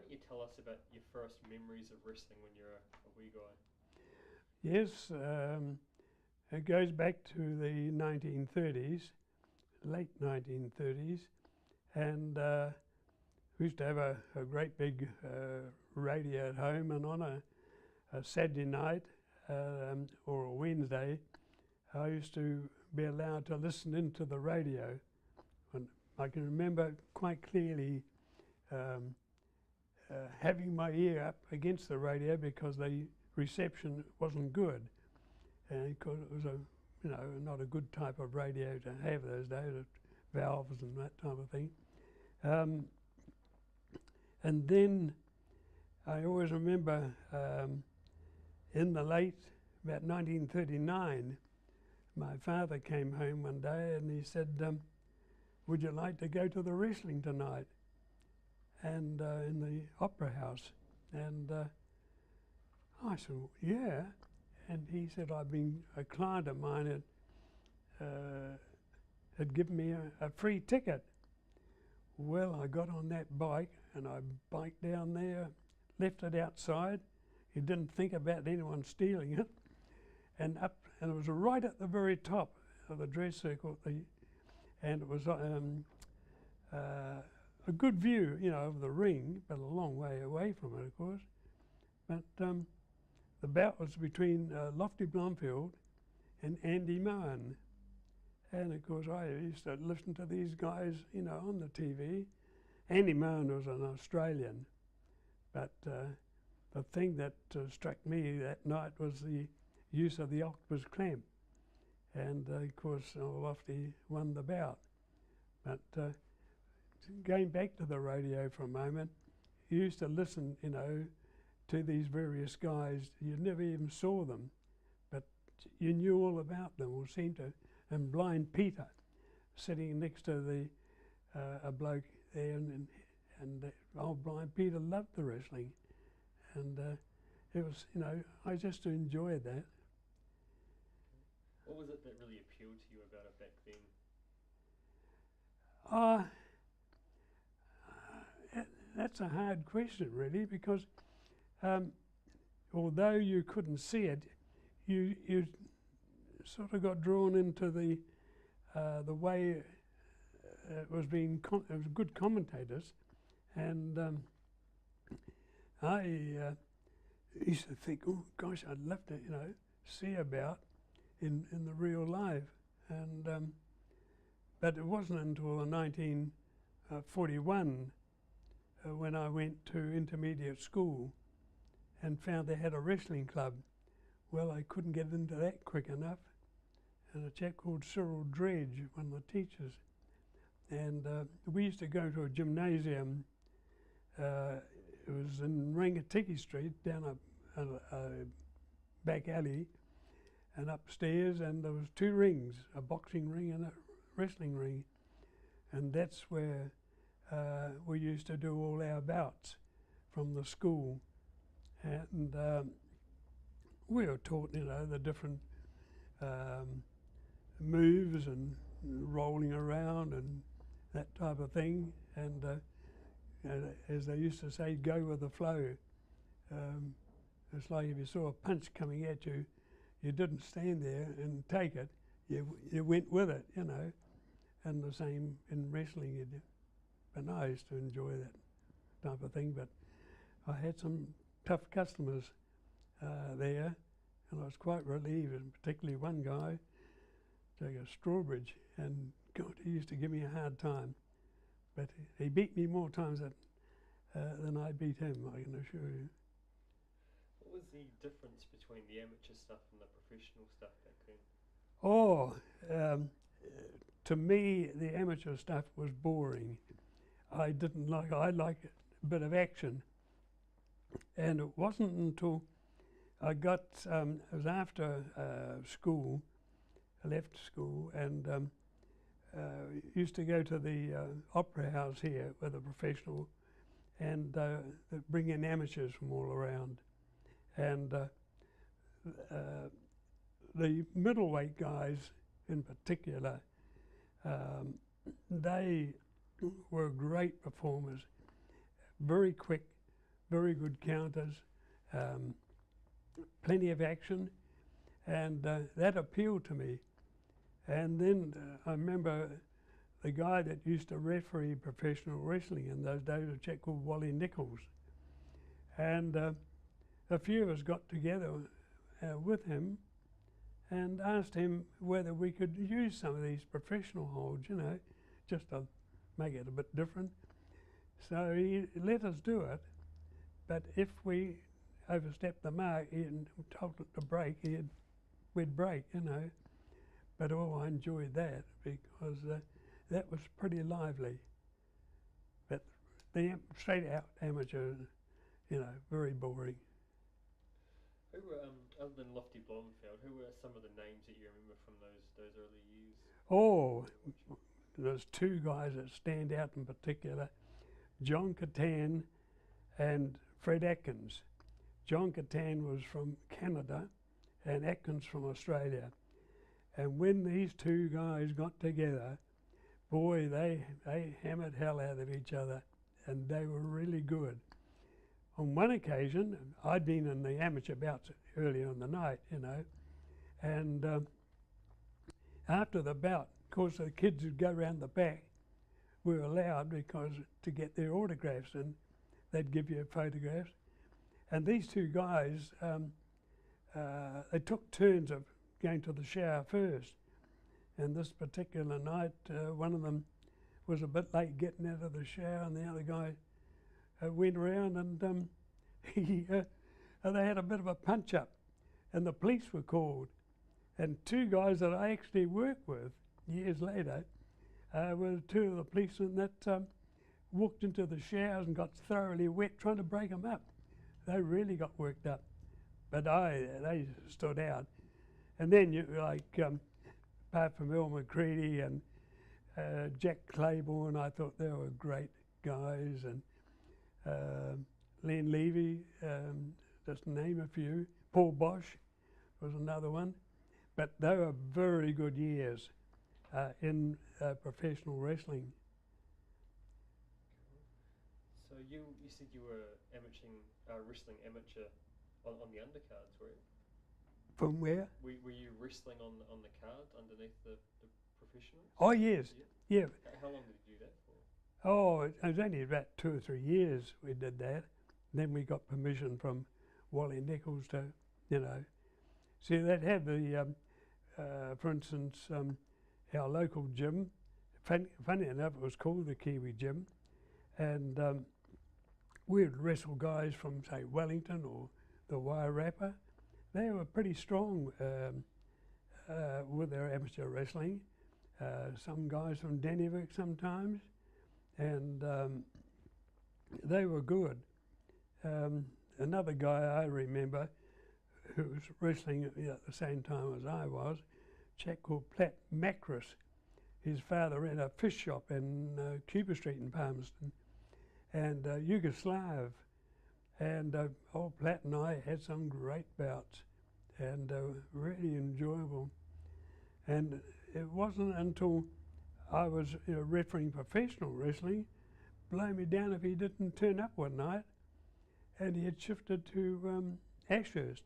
don't you tell us about your first memories of wrestling when you're a wee guy? Yes, it goes back to the 1930s, late 1930s, and we used to have a great big radio at home, and on a Saturday night or a Wednesday, I used to be allowed to listen into the radio. And I can remember quite clearly having my ear up against the radio because the reception wasn't good, and because it was not a good type of radio to have those days, valves and that type of thing. And then I always remember in the late, about 1939, my father came home one day and he said, would you like to go to the wrestling tonight? And in the Opera House. And I said, yeah. And he said, a client of mine had given me a free ticket. Well, I got on that bike and I biked down there, left it outside. He didn't think about anyone stealing it. And it was right at the very top of the dress circle, and it was a good view, of the ring, but a long way away from it, of course. But the bout was between Lofty Blomfield and Andy Mohan. And of course, I used to listen to these guys, on the TV. Andy Mohan was an Australian, but the thing that struck me that night was the use of the octopus clamp. And of course, Lofty won the bout. But going back to the radio for a moment, you used to listen, to these various guys. You never even saw them, but you knew all about them, or seemed to. And Blind Peter, sitting next to a bloke there, and old Blind Peter loved the wrestling, and it was, I just enjoyed that. What was it that really appealed to you about it back then? That's a hard question, really, because although you couldn't see it, you sort of got drawn into the way it was being. It was good commentators, and I used to think, oh gosh, I'd love to, see about in the real life, and but it wasn't until 1941 when I went to intermediate school and found they had a wrestling club. Well, I couldn't get into that quick enough, and a chap called Cyril Dredge, one of the teachers, and we used to go to a gymnasium. It was in Rangatiki Street, down a back alley, and upstairs, and there was two rings, a boxing ring and a wrestling ring, and that's where we used to do all our bouts from the school, and we were taught, the different moves and rolling around and that type of thing, and as they used to say, go with the flow. It's like if you saw a punch coming at you, you didn't stand there and take it, you went with it, and the same in wrestling. And I used to enjoy that type of thing, but I had some tough customers there, and I was quite relieved, and particularly one guy, Jacob Strawbridge, and God, he used to give me a hard time, but he beat me more times than I beat him, I can assure you. What was the difference between the amateur stuff and the professional stuff back then? Oh, to me, the amateur stuff was boring. I didn't like it. I liked a bit of action. And it wasn't until I got, it was after school, I left school, and used to go to the Opera House here with a professional, and they bring in amateurs from all around. And the middleweight guys in particular, they were great performers, very quick, very good counters, plenty of action, and that appealed to me. And then I remember the guy that used to referee professional wrestling in those days, a chap called Wally Nichols. And a few of us got together with him and asked him whether we could use some of these professional holds, you know, just to make it a bit different. So he let us do it, but if we overstepped the mark and told it to break, we'd break, you know. But I enjoyed that because that was pretty lively. But the straight out amateur, you know, very boring. Who were, other than Lofty Blomfield, who were some of the names that you remember from those early years? Oh, there's two guys that stand out in particular, John Catan and Fred Atkins. John Catan was from Canada and Atkins from Australia. And when these two guys got together, boy, they hammered hell out of each other, and they were really good. On one occasion, I'd been in the amateur bouts earlier in the night, you know, and after the bout, of course, the kids would go round the back. We were allowed because to get their autographs, and they'd give you photographs. And these two guys, they took turns of going to the shower first. And this particular night, one of them was a bit late getting out of the shower, and the other guy went around and they had a bit of a punch-up, and the police were called. And two guys that I actually worked with years later were two of the policemen that walked into the showers and got thoroughly wet trying to break them up. They really got worked up, but they stood out. And then you apart from Earl McCready and Jack Claiborne, I thought they were great guys, and Len Levy, just to name a few. Paul Bosch was another one. But they were very good years in professional wrestling. So you said you were wrestling amateur on the undercards, were you? From where? Were you wrestling on the card underneath the professionals? Oh, yes. Yeah. How long did you do that for? Oh, it was only about 2 or 3 years we did that. Then we got permission from Wally Nichols to, you know. See, they'd have the, for instance, our local gym. Funny enough, it was called the Kiwi Gym. And we'd wrestle guys from, say, Wellington or the Wairarapa. They were pretty strong with their amateur wrestling. Some guys from Dannevirke sometimes, and they were good. Another guy I remember who was wrestling at the same time as I was, a chap called Platt Macris. His father ran a fish shop in Cuba Street in Palmerston, and Yugoslav. And old Platt and I had some great bouts, and really enjoyable. And it wasn't until I was refereeing professional wrestling, blow me down if he didn't turn up one night, and he had shifted to Ashurst.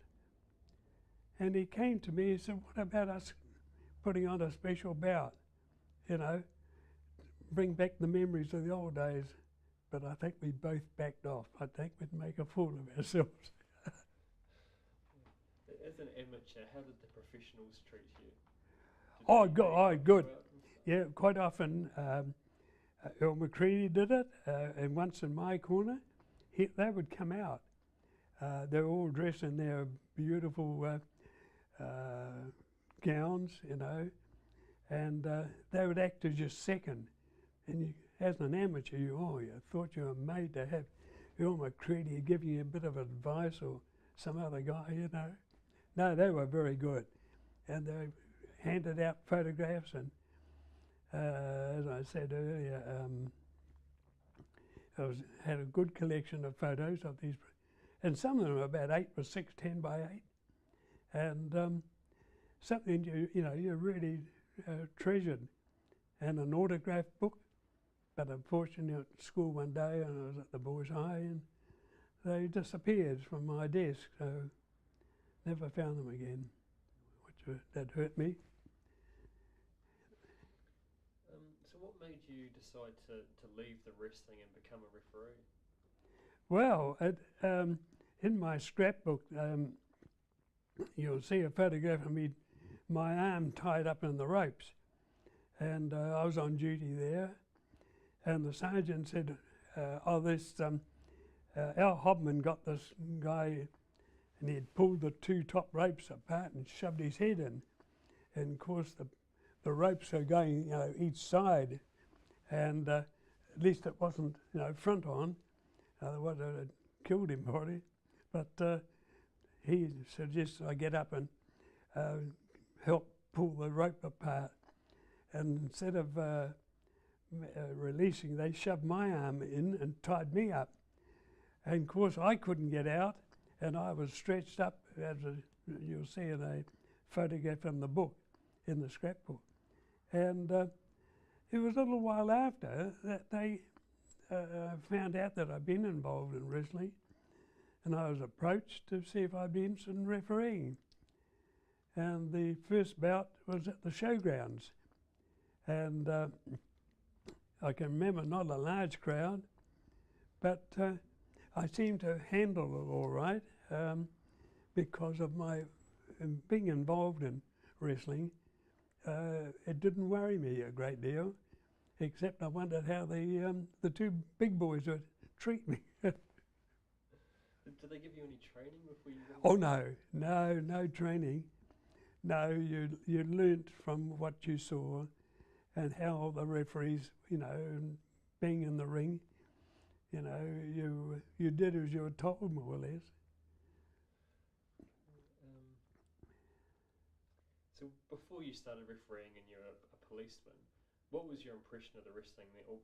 And he came to me and said, "What about us putting on a special bout? You know, bring back the memories of the old days." But I think we both backed off. I think we'd make a fool of ourselves. As an amateur, how did the professionals treat you? Good. Yeah, quite often Earl McCready did it, and once in my corner, they would come out. They were all dressed in their beautiful gowns, you know, and they would act as your second. And you, as an amateur, you thought you were made to have Earl McCready giving you a bit of advice or some other guy, you know. No, they were very good. And they handed out photographs, and as I said earlier, I had a good collection of photos of these, and some of them were about 8 by 6, 10 by 8. And something you really treasured, and an autograph book. But unfortunately, at school one day, and I was at the Boys' High, and they disappeared from my desk, so never found them again, which that hurt me. So what made you decide to leave the wrestling and become a referee? Well, in my scrapbook, you'll see a photograph of me, my arm tied up in the ropes, and I was on duty there, and the sergeant said, Al Hobman got this guy, and he'd pulled the two top ropes apart and shoved his head in, and of course the ropes are going, each side, and at least it wasn't, front on, otherwise I'd have killed him already. But he suggested I get up and help pull the rope apart, and instead of releasing, they shoved my arm in and tied me up. And of course I couldn't get out, and I was stretched up, as you'll see in a photograph in the book, in the scrapbook. And it was a little while after that they found out that I'd been involved in wrestling, and I was approached to see if I'd be interested in refereeing. And the first bout was at the showgrounds, and I can remember not a large crowd, but I seemed to handle it all right because of my being involved in wrestling. It didn't worry me a great deal, except I wondered how the two big boys would treat me. Did they give you any training before you went? Oh no training. No, you learnt from what you saw and how the referees, being in the ring, you did as you were told, more or less. So before you started refereeing and you were a policeman, what was your impression of the wrestling there, or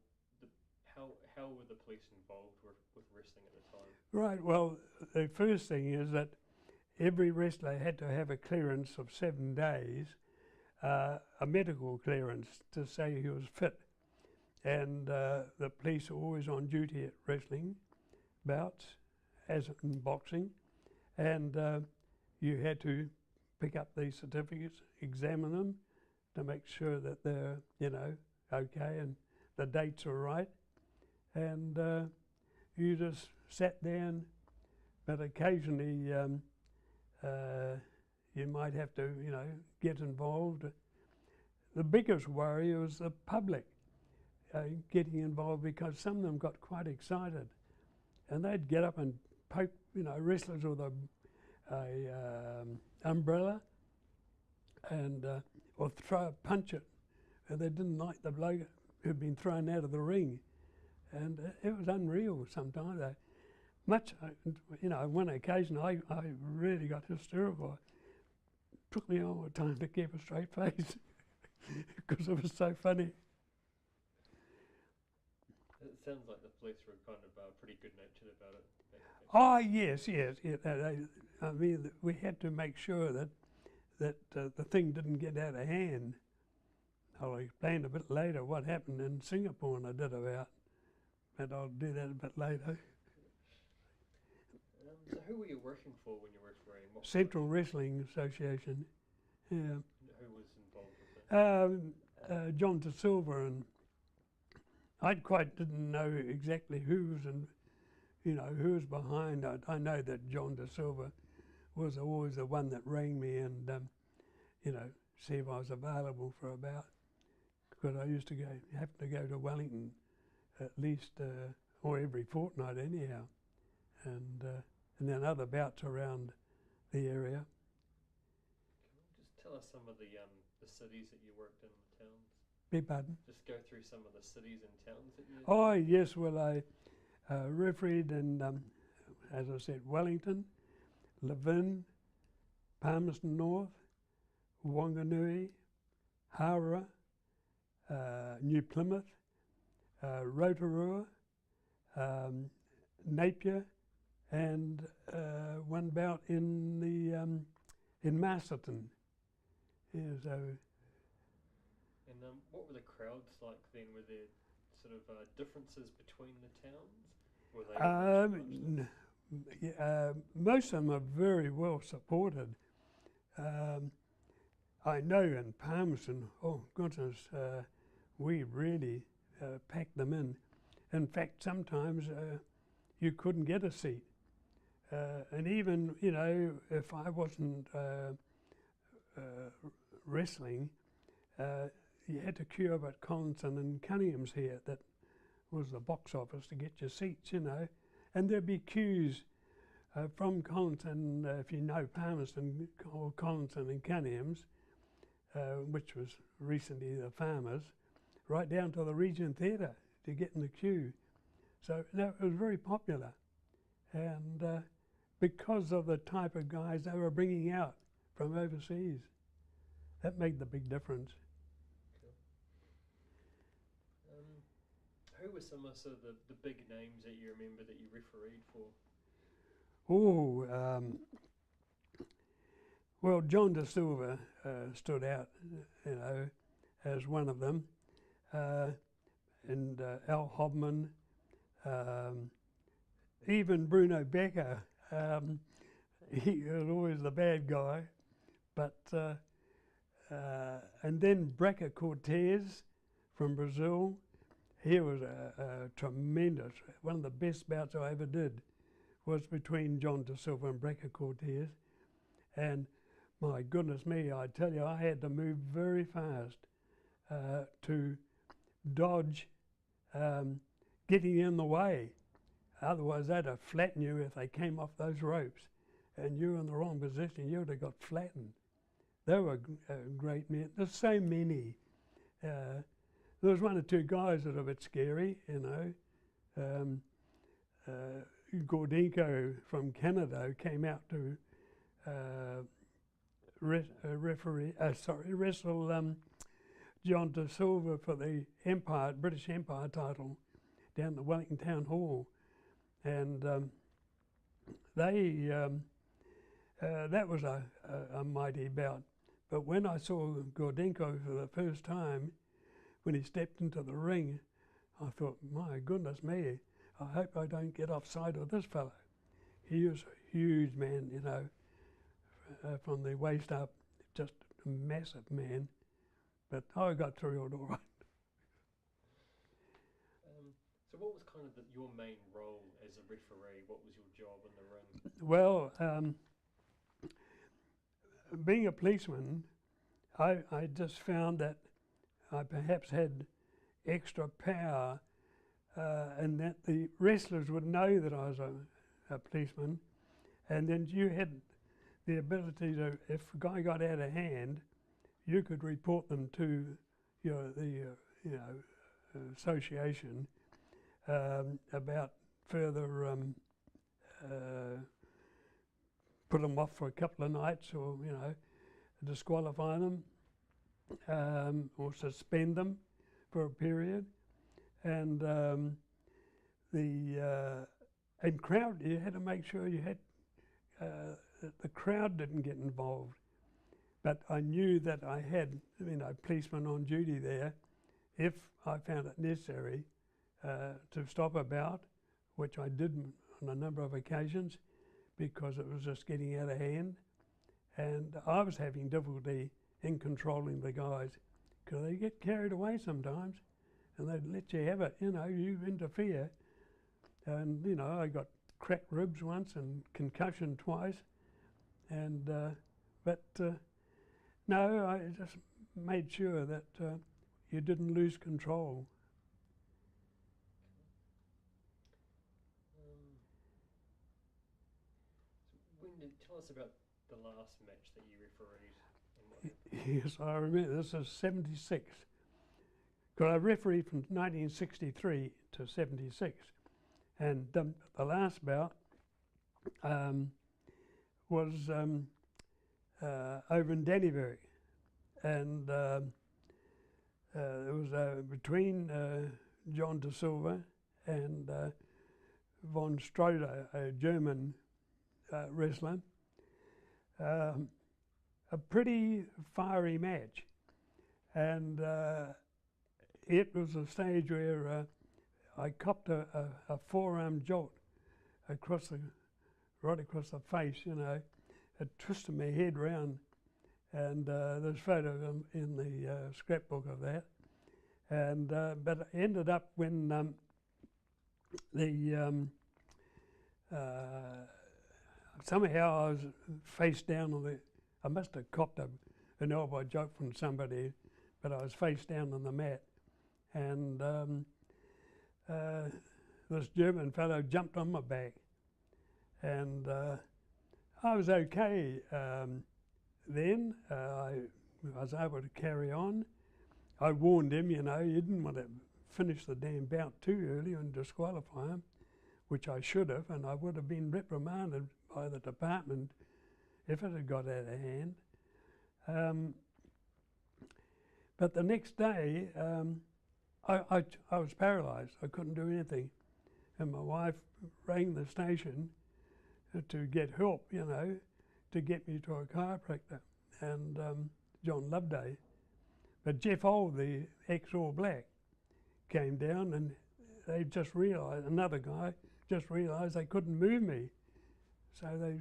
how were the police involved with wrestling at the time? Right, well, the first thing is that every wrestler had to have a clearance of 7 days, a medical clearance to say he was fit. And the police are always on duty at wrestling bouts, as in boxing, and you had to pick up these certificates, examine them to make sure that they're, okay and the dates are right. And you just sat down, but occasionally you might have to, get involved. The biggest worry was the public getting involved, because some of them got quite excited, and they'd get up and poke, wrestlers with a umbrella, and or punch it, and they didn't like the bloke who'd been thrown out of the ring, and it was unreal sometimes. On one occasion I really got hysterical. It took me all the time to keep a straight face because it was so funny. It sounds like the police were kind of pretty good-natured about it. Oh yes. I mean, we had to make sure that the thing didn't get out of hand. I'll explain a bit later what happened in Singapore, and I did about, but I'll do that a bit later. So who were you working for when you were refereeing? Central Wrestling Association. Yeah. Who was involved with it? John De Silva, and I quite didn't know exactly who was behind. I know that John De Silva was always the one that rang me and, see if I was available for a bout. Because I used to have to go to Wellington at least, or every fortnight anyhow, and then other bouts around the area. Can you just tell us some of the cities that you worked in, the towns? Beg pardon? Just go through some of the cities and towns that you... Oh yes, well I refereed in, as I said, Wellington, Levin, Palmerston North, Wanganui, Howrah, New Plymouth, Rotorua, Napier, and one bout in Masterton. Yeah, so. And what were the crowds like then? Were there sort of differences between the towns? Were they Most of them are very well supported. I know in Palmerston, oh goodness, we really packed them in. In fact, sometimes you couldn't get a seat. And even, you know, if I wasn't wrestling, you had to queue up at Collinson and Cunningham's here. That was the box office to get your seats, you know. And there'd be queues from Collinson, if you know Palmerston, or Collinson and Cunningham's, which was recently the Farmers, right down to the Regent Theatre to get in the queue. So no, it was very popular. And because of the type of guys they were bringing out from overseas, that made the big difference. Who were some of sort of the big names that you remember that you refereed for? Oh, well, John De Silva stood out, you know, as one of them, and Al Hobman, even Bruno Becker. He was always the bad guy, but and then Breca Cortez from Brazil. He was a tremendous, one of the best bouts I ever did was between John De Silva and Breca Cortez. And my goodness me, I tell you, I had to move very fast to dodge getting in the way. Otherwise, they'd have flattened you if they came off those ropes. And you were in the wrong position, you would have got flattened. They were great men. There's so many. There was one or two guys that are a bit scary, you know. Gordenko from Canada came out to wrestle John De Silva for the Empire, British Empire title down at the Wellington Town Hall. And that was a mighty bout. But when I saw Gordenko for the first time, when he stepped into the ring, I thought, my goodness me, I hope I don't get offside of this fellow. He was a huge man, you know, from the waist up, just a massive man. But I got through it all right. So what was kind of your main role as a referee? What was your job in the ring? Well, being a policeman, I just found that I perhaps had extra power and that the wrestlers would know that I was a policeman, and then you had the ability to, if a guy got out of hand, you could report them to the association about further put them off for a couple of nights, or disqualify them, or suspend them for a period. And and crowd, you had to make sure you had that the crowd didn't get involved. But I knew that I had, policemen on duty there, if I found it necessary to stop a bout, which I did on a number of occasions, because it was just getting out of hand. And I was having difficulty in controlling the guys, because they get carried away sometimes, and they'd let you have it, you interfere. And, I got cracked ribs once and concussion twice. And, no, I just made sure that you didn't lose control. Tell us about the last match that you refereed. Yes, I remember. This is 76. Because I refereed from 1963 to 76. And the last bout was over in Dannyburg. And it was between John De Silva and von Stroder, a German wrestler. A pretty fiery match. And it was a stage where I copped a forearm jolt across right across the face, you know. It twisted my head round, and there's a photo in the scrapbook of that. And but I ended up when somehow I was face down on the. I must have copped an elbow joke from somebody, but I was face down on the mat, and this German fellow jumped on my back, and I was okay then. I was able to carry on. I warned him, you know, you didn't want to finish the damn bout too early and disqualify him, which I should have, and I would have been reprimanded by the department if it had got out of hand. But the next day, I was paralysed. I couldn't do anything. And my wife rang the station to get help, you know, to get me to a chiropractor, and John Loveday. But Jeff Old, the ex-All Black, came down, and they just realised, another guy just realised they couldn't move me. So they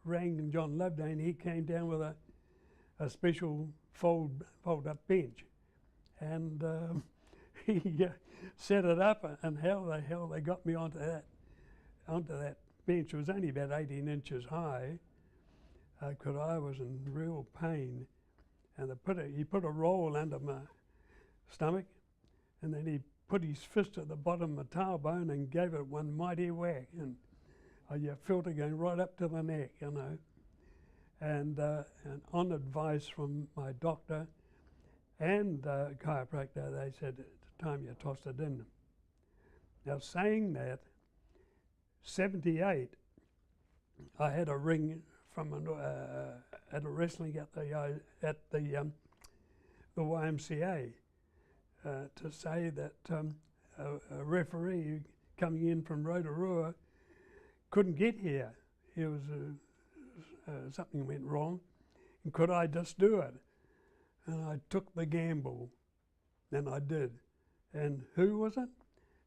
rang John Loveday, and he came down with a special fold-up bench. And he set it up, and how the hell they got me onto that bench. It was only about 18 inches high, because I was in real pain. And he put a roll under my stomach, and then he put his fist at the bottom of my tailbone and gave it one mighty whack, and you felt it going right up to the neck, you know. And on advice from my doctor and chiropractor, they said, it's time you tossed it in. Now, saying that, 78, I had a ring from at a wrestling at the YMCA to say that a referee coming in from Rotorua couldn't get here. It was something went wrong, and could I just do it? And I took the gamble, and I did. And who was it?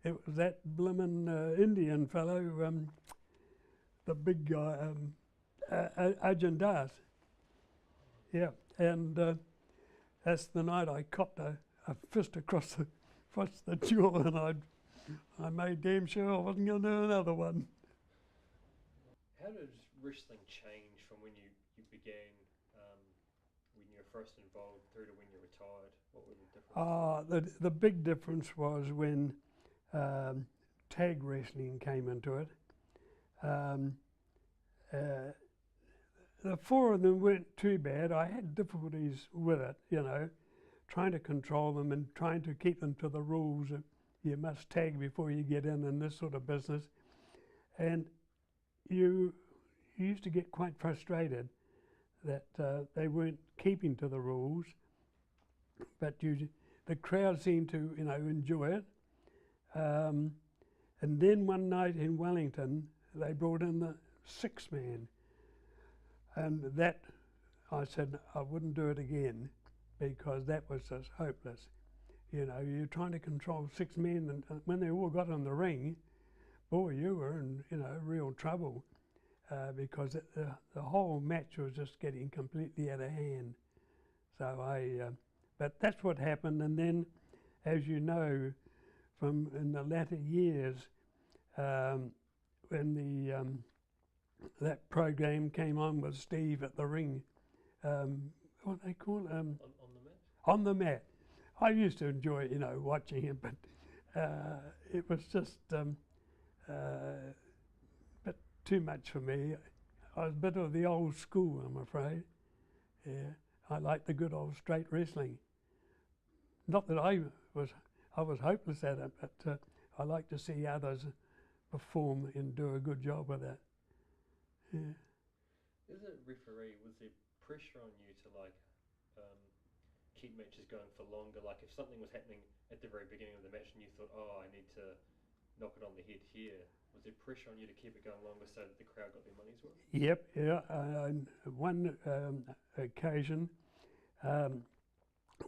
It was that blimmin' Indian fellow, the big guy, Arjun Das. Yeah, and that's the night I copped a fist across the jaw, and I made damn sure I wasn't going to do another one. How did wrestling change from when you began, when you were first involved, through to when you retired? What were the differences? The big difference was when tag wrestling came into it. The four of them weren't too bad. I had difficulties with it, you know, trying to control them and trying to keep them to the rules. You must tag before you get in and this sort of business. And you used to get quite frustrated that they weren't keeping to the rules, but the crowd seemed to, you know, enjoy it. And then one night in Wellington, they brought in the 6-man. And that, I said, I wouldn't do it again, because that was just hopeless. You know, you're trying to control 6 men, and when they all got in the ring, boy, you were in, you know, real trouble, because the whole match was just getting completely out of hand. So but that's what happened. And then, as you know, from in the latter years, when that program came on with Steve at the ring, what they call it? On the mat? On the mat. I used to enjoy, you know, watching him, but it was just bit too much for me. I was a bit of the old school, I'm afraid. Yeah, I like the good old straight wrestling. Not that I was hopeless at it, but I like to see others perform and do a good job with it. Yeah. As a referee, was there pressure on you to keep matches going for longer? Like if something was happening at the very beginning of the match and you thought, oh, I need to knock it on the head here, was there pressure on you to keep it going longer so that the crowd got their money's worth? Yep, yeah. One occasion,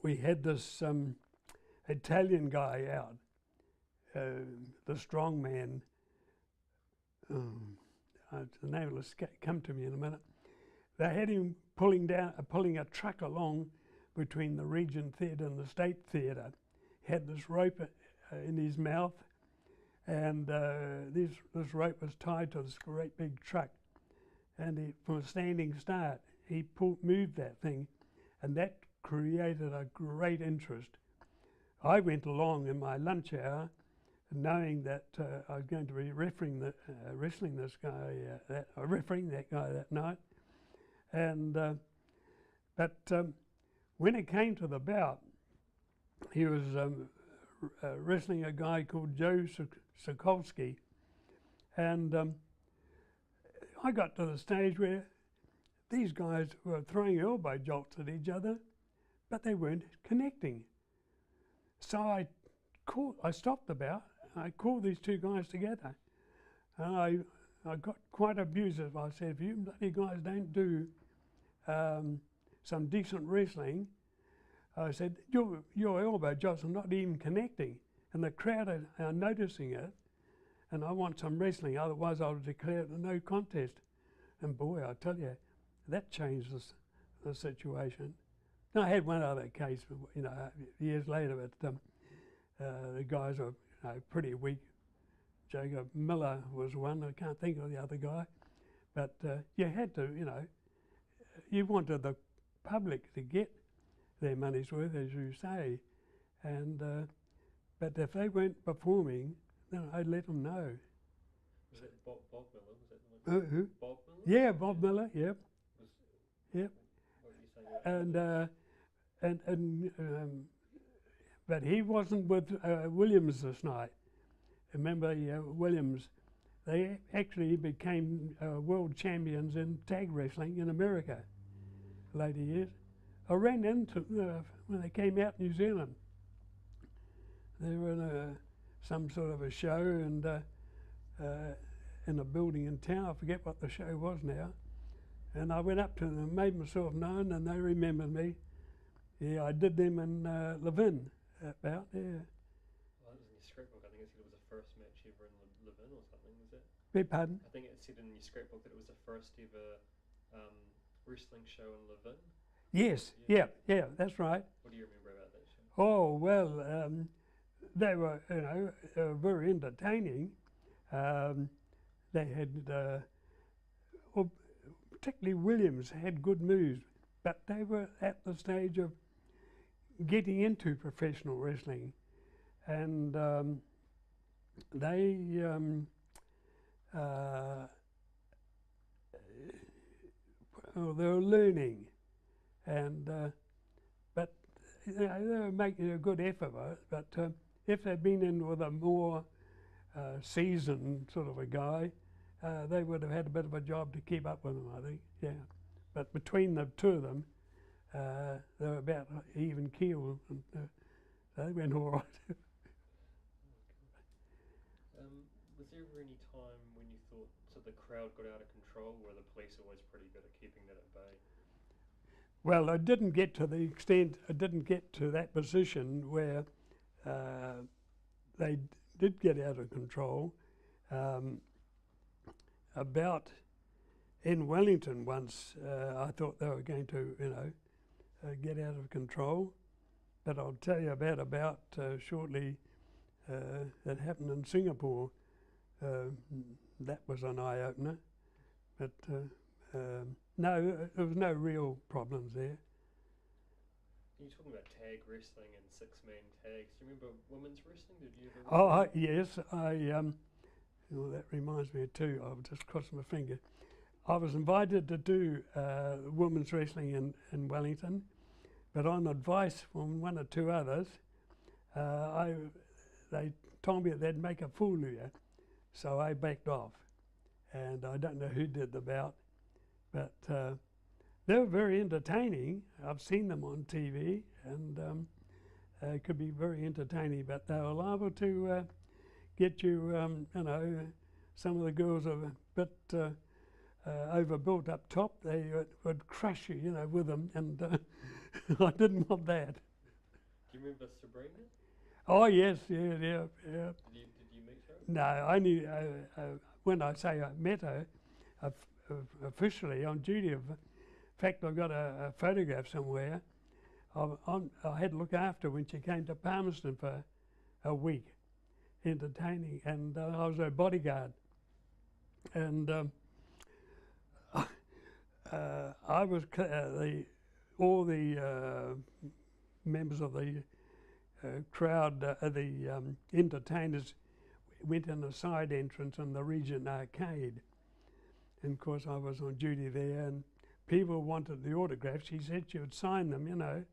we had this Italian guy out, the strong man. the name will come to me in a minute. They had him pulling a truck along between the Regent Theatre and the State Theatre. He had this rope in his mouth, and this rope was tied to this great big truck. And from a standing start, he moved that thing, and that created a great interest. I went along in my lunch hour, knowing that I was going to be refereeing that guy that night. And but when it came to the bout, he was wrestling a guy called Joe Sokolsky, and I got to the stage where these guys were throwing elbow jolts at each other, but they weren't connecting. So I stopped the bout. I called these two guys together, and I got quite abusive. I said, if you bloody guys don't do some decent wrestling, I said, your elbow jolts are not even connecting, and the crowd are noticing it, and I want some wrestling, otherwise I'll declare it a no contest. And boy, I tell you, that changed the situation. And I had one other case, years later, but the guys were pretty weak. Jacob Miller was one. I can't think of the other guy, but you had to, you wanted the public to get their money's worth, as you say, and but if they weren't performing, then I'd let them know. Was it Bob Miller? Was that the one? Who? Bob Miller? Yeah, Bob Miller. Yep. Yep. What did you say about And but he wasn't with Williams this night. Remember, Williams, they actually became world champions in tag wrestling in America later years. I ran into when they came out in New Zealand. They were in some sort of a show and in a building in town. I forget what the show was now. And I went up to them and made myself known, and they remembered me. Yeah, I did them in Levin about, yeah. Well, that was in your scrapbook. I think it said it was the first match ever in Levin or something, was it? Beg pardon? I think it said in your scrapbook that it was the first ever wrestling show in Levin. Yes, yeah, that's right. What do you remember about that show? Oh, well, they were, very entertaining. They had, well, particularly Williams had good moves, but they were at the stage of getting into professional wrestling, and they were learning, and but they were making a good effort of it. But if they'd been in with a more seasoned sort of a guy, they would have had a bit of a job to keep up with them, I think. Yeah, but between the two of them, they were about even keel, and they went all right. Was there ever any time when you thought the crowd got out of control, or were the police always pretty good at keeping that at bay? Well, I didn't get to the extent, I didn't get to that position where they did get out of control. About in Wellington once, I thought they were going to, get out of control. But I'll tell you about shortly that happened in Singapore. That was an eye-opener. But no, there was no real problems there. You're talking about tag wrestling and six-man tags. Do you remember women's wrestling? Did you ever? Oh, yes. Well, that reminds me too. I'll just cross my finger. I was invited to do women's wrestling in Wellington, but on advice from one or two others, they told me they'd make a fool of you, so I backed off. And I don't know who did the bout, but they were very entertaining. I've seen them on TV, and it could be very entertaining, but they were liable to get you, some of the girls are a bit overbuilt up top. They would crush you, with them, and I didn't want that. Do you remember Sabrina? Oh, yes, yeah. Did you meet her? No, I knew, when I say I met her, officially on duty. In fact, I've got a photograph somewhere. I had to look after when she came to Palmerston for a week, entertaining, and I was her bodyguard. And I was all the members of the crowd, the entertainers, went in a side entrance in the Regent Arcade. And of course I was on duty there, and people wanted the autographs. She said she would sign them, you know.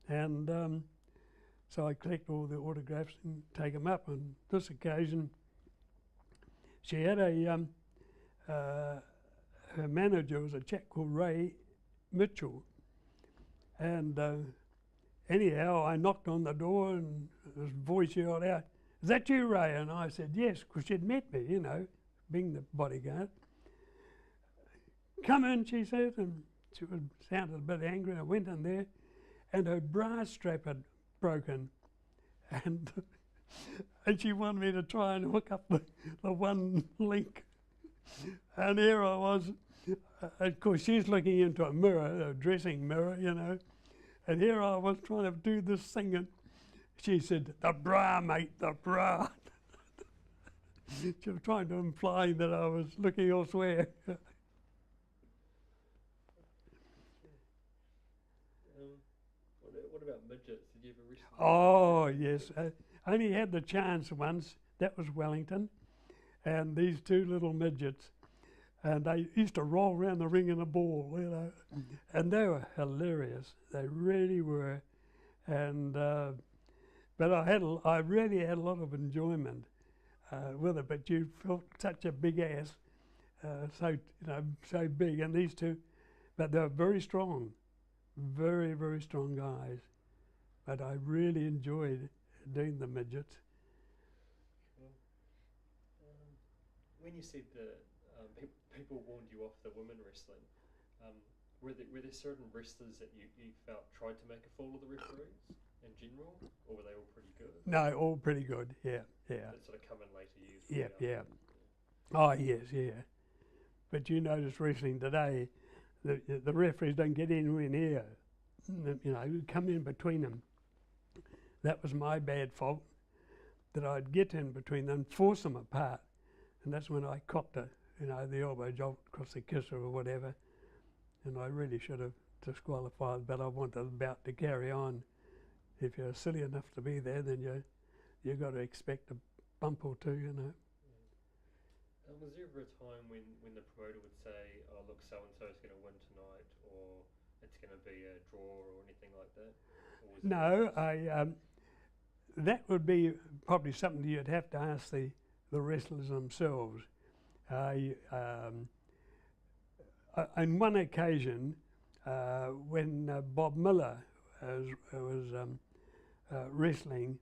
And so I collect all the autographs and take them up. On this occasion, she had her manager was a chap called Ray Mitchell. And anyhow, I knocked on the door and this voice yelled out, "Is that you, Ray?" And I said, "Yes," because she'd met me, you know, being the bodyguard. "Come in," she said, and she sounded a bit angry. I went in there, and her bra strap had broken. And she wanted me to try and hook up the one link. And here I was. Of course, she's looking into a mirror, a dressing mirror, you know. And here I was trying to do this thing, and she said, "The bra, mate, the bra." She was trying to imply that I was looking elsewhere. What about midgets? Did you ever wrestle? Oh, yes. I only had the chance once. That was Wellington. And these two little midgets. And they used to roll around the ring in a ball, you know. And they were hilarious. They really were. And but I really had a lot of enjoyment with it. But you felt such a big ass, so big. And these two, but they were very strong, very, very strong guys. But I really enjoyed doing the midgets. Cool. When you said that people warned you off the women wrestling, were there certain wrestlers that you felt tried to make a fool of the referees in general, or were they all pretty good? No, all pretty good, yeah. That sort of come in later years. Yeah. Oh, yes, yeah. But you notice wrestling today, the referees don't get anywhere near, you know, come in between them. That was my bad fault, that I'd get in between them, force them apart. And that's when I copped the elbow job across the kisser or whatever. And I really should have disqualified, but I wanted the bout to carry on. If you're silly enough to be there, then you got to expect a bump or two, you know. Yeah. Was there ever a time when the promoter would say, "Oh, look, so-and-so is going to win tonight," or "It's going to be a draw," or anything like that? No, that would be probably something you'd have to ask the wrestlers themselves. On one occasion, when Bob Miller was wrestling,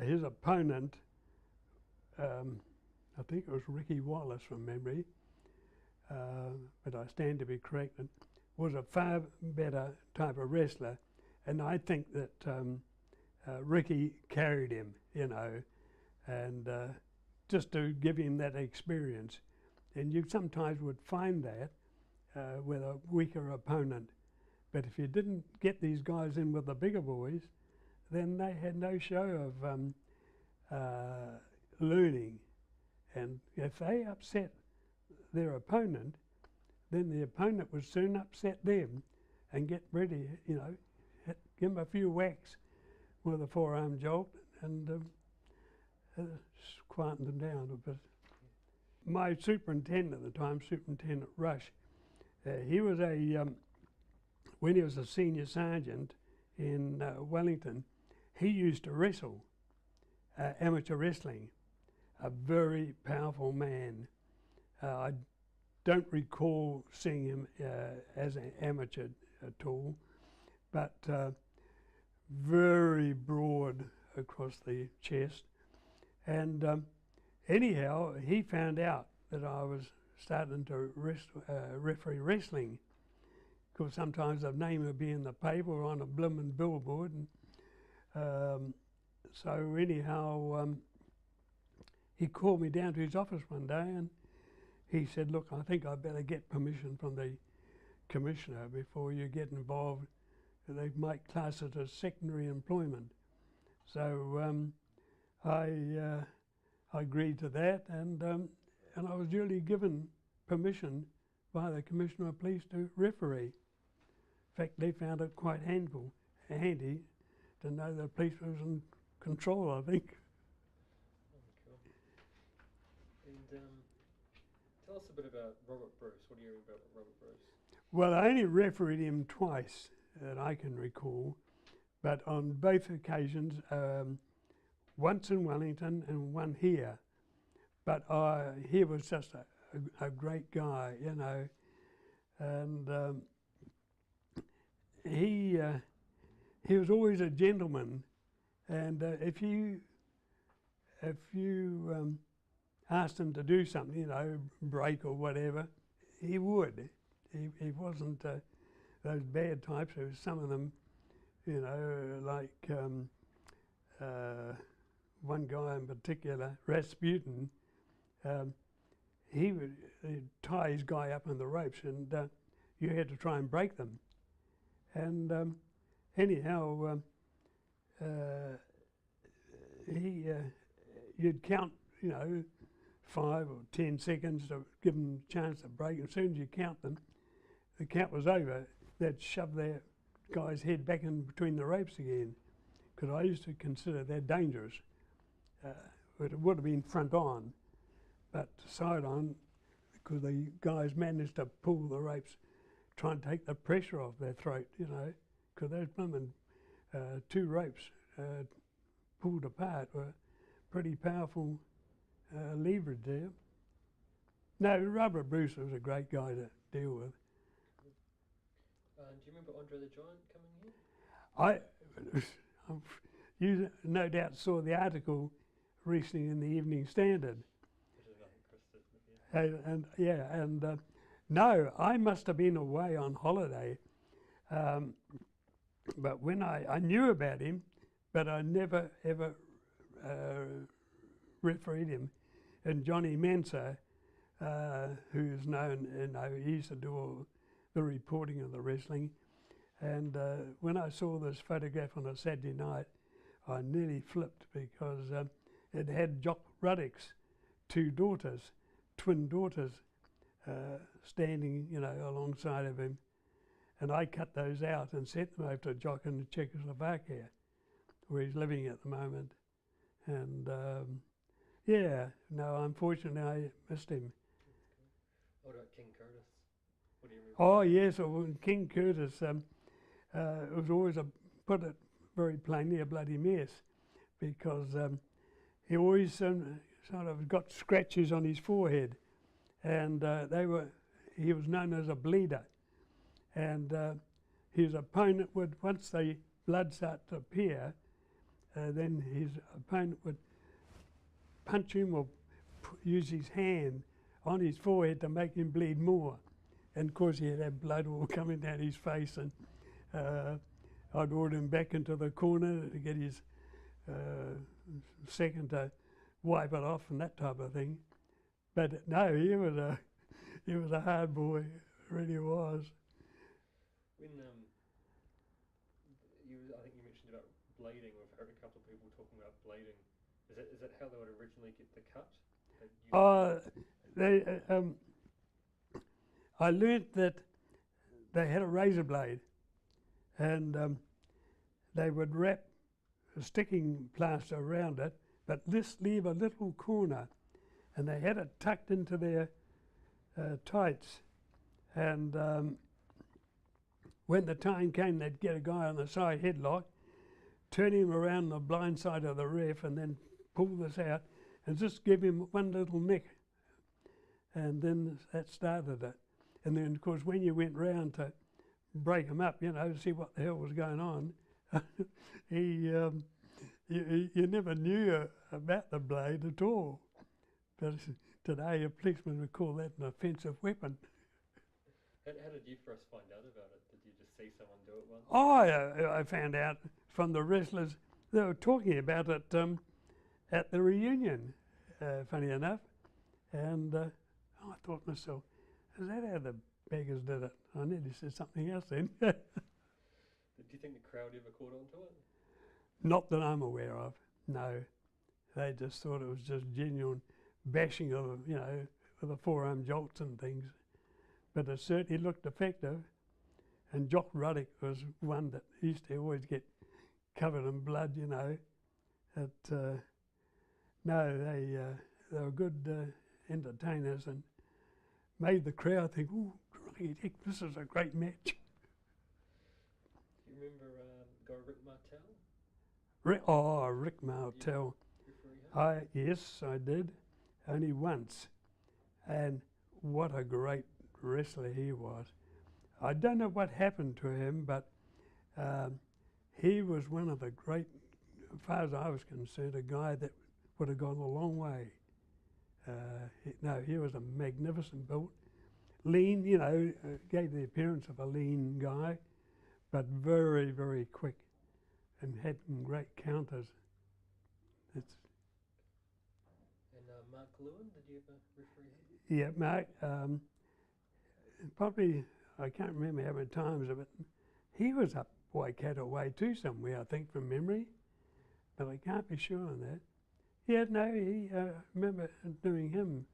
his opponent, I think it was Ricky Wallace from memory, but I stand to be corrected, was a far better type of wrestler. And I think that Ricky carried him, you know, and just to give him that experience. And you sometimes would find that with a weaker opponent. But if you didn't get these guys in with the bigger boys, then they had no show of learning. And if they upset their opponent, then the opponent would soon upset them and get ready, you know, give them a few whacks with a forearm jolt and quieten them down a bit. My superintendent at the time, Superintendent Rush, he was when he was a senior sergeant in Wellington, he used to wrestle, amateur wrestling, a very powerful man. I don't recall seeing him as an amateur at all, but very broad across the chest. And anyhow, he found out that I was starting to referee wrestling, because sometimes the name would be in the paper or on a blooming billboard. And so anyhow, he called me down to his office one day, and he said, look, I think I better get permission from the commissioner before you get involved. They might class it as secondary employment. So I agreed to that, and I was duly given permission by the Commissioner of Police to referee. In fact, they found it quite handy to know the police was in control, I think. Oh, cool. And tell us a bit about Robert Bruce. What do you remember about Robert Bruce? Well, I only refereed him twice that I can recall, but on both occasions, once in Wellington and one here. But he was just a great guy, you know, and he was always a gentleman. And if you asked him to do something, you know, break or whatever, he would. He wasn't those bad types. There was some of them, you know, like one guy in particular, Rasputin. He would tie his guy up in the ropes, and you had to try and break them. And anyhow, you'd count, you know, 5 or 10 seconds to give them a chance to break. As soon as you count them, the count was over. They'd shove their guy's head back in between the ropes again, because I used to consider they're dangerous. It would have been front on, but side on, because the guys managed to pull the ropes, try and take the pressure off their throat, you know, because those blooming 2 ropes pulled apart were pretty powerful leverage there. No, Robert Bruce was a great guy to deal with. Do you remember Andre the Giant coming here? You no doubt saw the article recently in the Evening Standard. No, I must have been away on holiday, but when I knew about him, but I never ever refereed him. And Johnny Mensah, who's known, you know, he used to do all the reporting of the wrestling. And when I saw this photograph on a Saturday night, I nearly flipped, because it had Jock Ruddock's 2 daughters, twin daughters, standing, you know, alongside of him. And I cut those out and sent them over to Jock in Czechoslovakia, where he's living at the moment. And yeah, no, unfortunately I missed him. What about King Curtis? What do you remember? Oh yes, well, King Curtis, it was always, put it very plainly, a bloody mess, because he always sort of got scratches on his forehead, and he was known as a bleeder. And his opponent would, once the blood started to appear, then his opponent would punch him or use his hand on his forehead to make him bleed more. And of course he'd have blood all coming down his face, and I'd order him back into the corner to get his second to wipe it off and that type of thing. But no, he was a hard boy, really was. When I think you mentioned about blading. We've heard a couple of people talking about blading. Is that how they would originally get the cut? I learnt that they had a razor blade, and they would wrap a sticking plaster around it, but leave a little corner, and they had it tucked into their tights. And when the time came, they'd get a guy on the side headlock, turn him around the blind side of the ref, and then pull this out and just give him one little nick. And then that started it. And then, of course, when you went round to break him up, you know, to see what the hell was going on, you never knew about the blade at all. But today, a policeman would call that an offensive weapon. How did you first find out about it? Did you just see someone do it once? Oh, I found out from the wrestlers. They were talking about it at the reunion, funny enough. And I thought to myself, is that how the beggars did it? I nearly said something else then. Do you think the crowd ever caught on to it? Not that I'm aware of, no. They just thought it was just genuine bashing of, you know, with the forearm jolts and things. But it certainly looked effective. And Jock Ruddock was one that used to always get covered in blood, you know. No, they were good entertainers and made the crowd think, oh, heck, this is a great match. Do you remember guy Rick Martel? Rick Martel. Referee him? Yes, I did, only once. And what a great wrestler he was. I don't know what happened to him, but he was one of the great, as far as I was concerned, a guy that would have gone a long way. He was a magnificent built, lean, you know, gave the appearance of a lean guy, but very, very quick and had some great counters. And Mark Lewin, did you ever referee him? Yeah, Mark, probably, I can't remember how many times, but he was up Waikato way too somewhere, I think, from memory, but I can't be sure on that. Yeah, no, he, remember doing him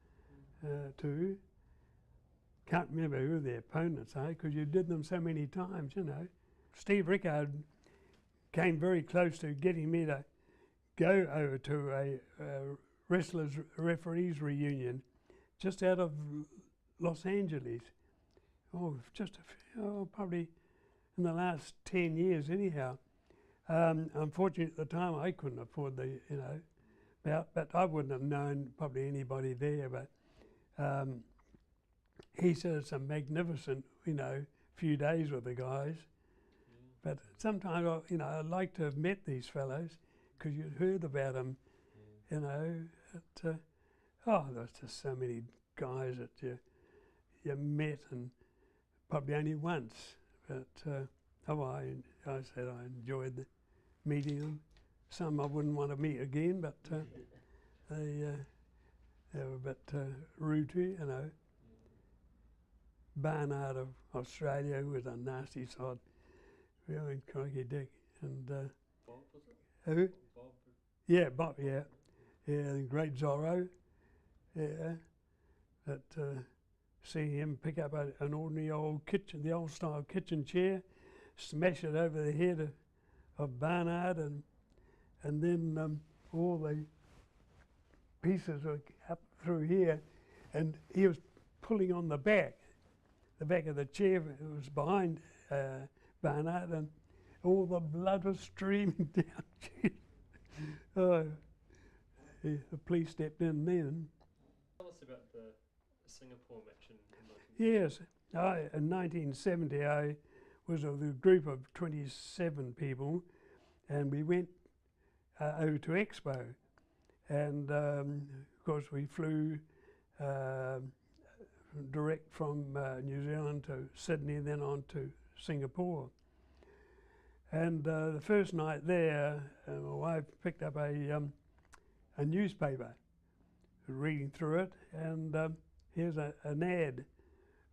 too. Can't remember who the opponents are because you did them so many times, you know. Steve Rickard came very close to getting me to go over to a wrestlers referees reunion just out of Los Angeles. Oh, probably in the last 10 years anyhow. Unfortunately at the time I couldn't afford the, you know, but I wouldn't have known probably anybody there, but he said it's a magnificent, you know, few days with the guys. But sometimes, I'd like to have met these fellows because you'd heard about them, you know. There's just so many guys that you met and probably only once. But I said I enjoyed meeting them. Some I wouldn't want to meet again, but they were a bit rude to you, you know. Barnard of Australia, who was a nasty sod. Really crikey dick. And Bob, was it? who? Bob. Yeah, Bob, yeah. Yeah, and great Zorro. Yeah. But seeing him pick up an ordinary old kitchen, the old style kitchen chair, smash it over the head of Barnard, and then all the pieces were up through here, and he was pulling on the back of the chair. It was behind Barnard, and all the blood was streaming down. The police stepped in then. Tell us about the Singapore match Yes, in 1970 I was with a group of 27 people, and we went over to Expo, and of course we flew direct from New Zealand to Sydney, then on to Singapore. And the first night there, my wife picked up a newspaper, reading through it, and here's an ad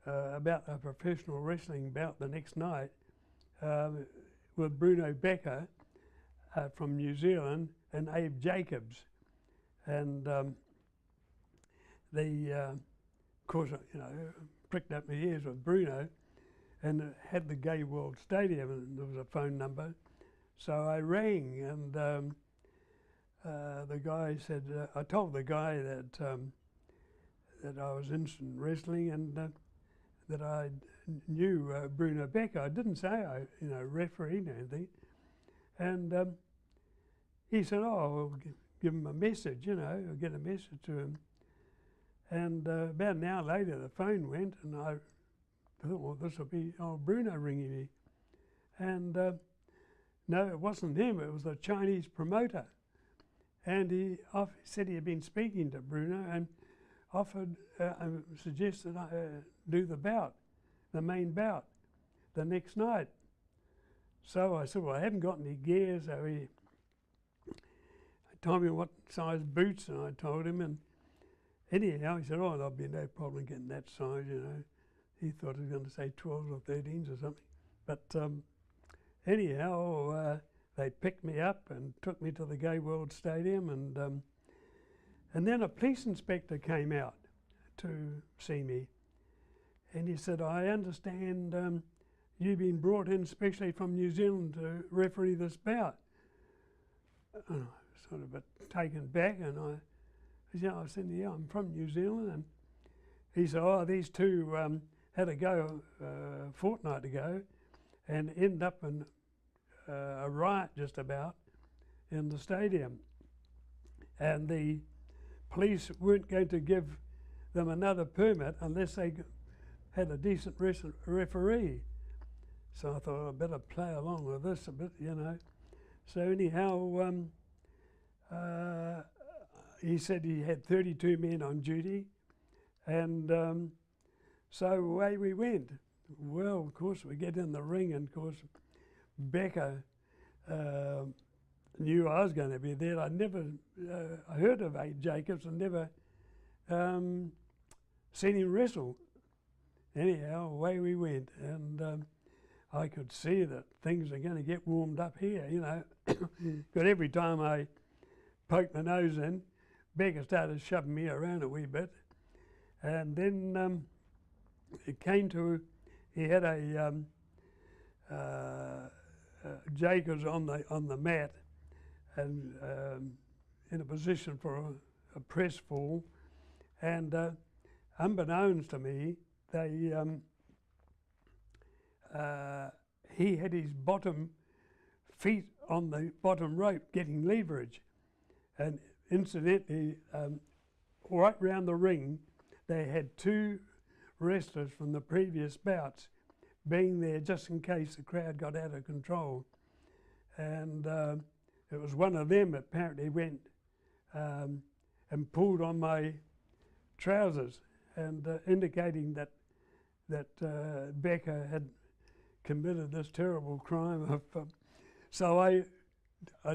about a professional wrestling bout the next night with Bruno Becker from New Zealand and Abe Jacobs. And of course, pricked up my ears with Bruno, and it had the Gay World Stadium, and there was a phone number. So I rang, and the guy said, I told the guy that I was interested in wrestling, and that I knew Bruno Becker. I didn't say I, refereed or anything. And he said, oh, I'll give him a message, I'll get a message to him. And about an hour later, the phone went, and I thought, well, this will be Bruno ringing me. And no, it wasn't him, it was the Chinese promoter. And he said he had been speaking to Bruno and offered, suggested I do the bout, the main bout, the next night. So I said, well, I haven't got any gear, so he told me what size boots, and I told him, and anyhow, he said, oh, there'll be no problem getting that size, you know. He thought he was going to say 12s or 13s or something. But anyhow, they picked me up and took me to the Gay World Stadium, and then a police inspector came out to see me, and he said, I understand you've been brought in specially from New Zealand to referee this bout. And I was sort of a bit taken back, and I said, yeah, I'm from New Zealand. And he said, oh, these two had a go a fortnight ago and ended up in a riot just about in the stadium. And the police weren't going to give them another permit unless they had a decent referee. So I thought I'd better play along with this a bit, you know. So anyhow, he said he had 32 men on duty, and so away we went. Well, of course, we get in the ring, and of course, Becca knew I was going to be there. I never heard of Ade Jacobs and never seen him wrestle. Anyhow, away we went, and I could see that things are going to get warmed up here, you know. But every time I poked my nose in, Becca started shoving me around a wee bit. And then it came to, he had a Jacobs on the mat and in a position for a press fall. And unbeknownst to me, he had his bottom feet on the bottom rope getting leverage. And incidentally, right round the ring, they had two wrestlers from the previous bouts being there just in case the crowd got out of control. And it was one of them that apparently went and pulled on my trousers and indicating that Becca had committed this terrible crime of, so I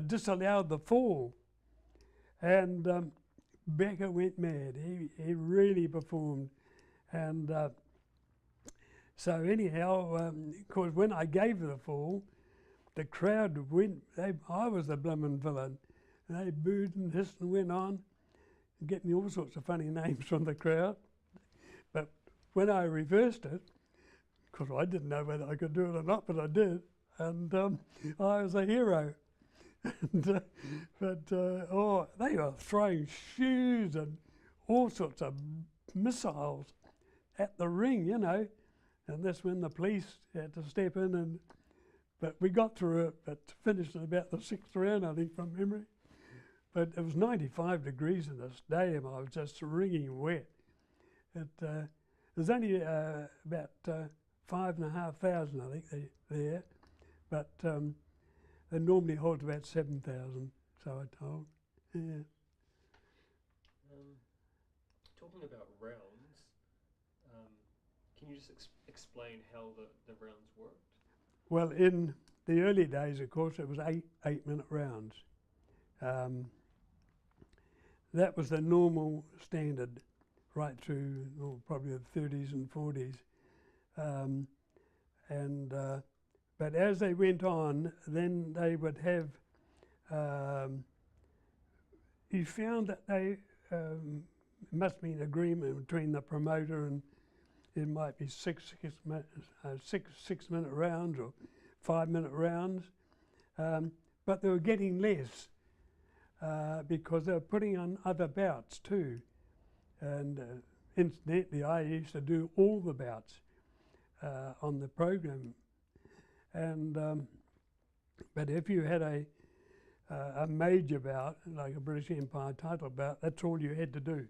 disallowed the fall, and Becca went mad. He really performed, and so anyhow, of course, when I gave the fall, the crowd went. I was the bloomin' villain. And they booed and hissed and went on, getting all sorts of funny names from the crowd. But when I reversed it, because I didn't know whether I could do it or not, but I did, and I was a hero. And, oh, they were throwing shoes and all sorts of missiles at the ring, you know. And that's when the police had to step in, but we got through it, but finished in about the 6th round, I think, from memory. But it was 95 degrees in the stadium. I was just wringing wet. There's only about 5,500, I think, there, but they normally hold about 7,000, so I told. Yeah. Talking about rounds, can you just explain how the rounds worked? Well, in the early days, of course, it was eight-minute rounds. That was the normal standard right through probably the 30s and 40s. But as they went on, then they would have, you found that they must be an agreement between the promoter, and it might be six minute rounds or 5-minute rounds, but they were getting less because they were putting on other bouts too. And incidentally, I used to do all the bouts on the program. And but if you had a major bout, like a British Empire title bout, that's all you had to do.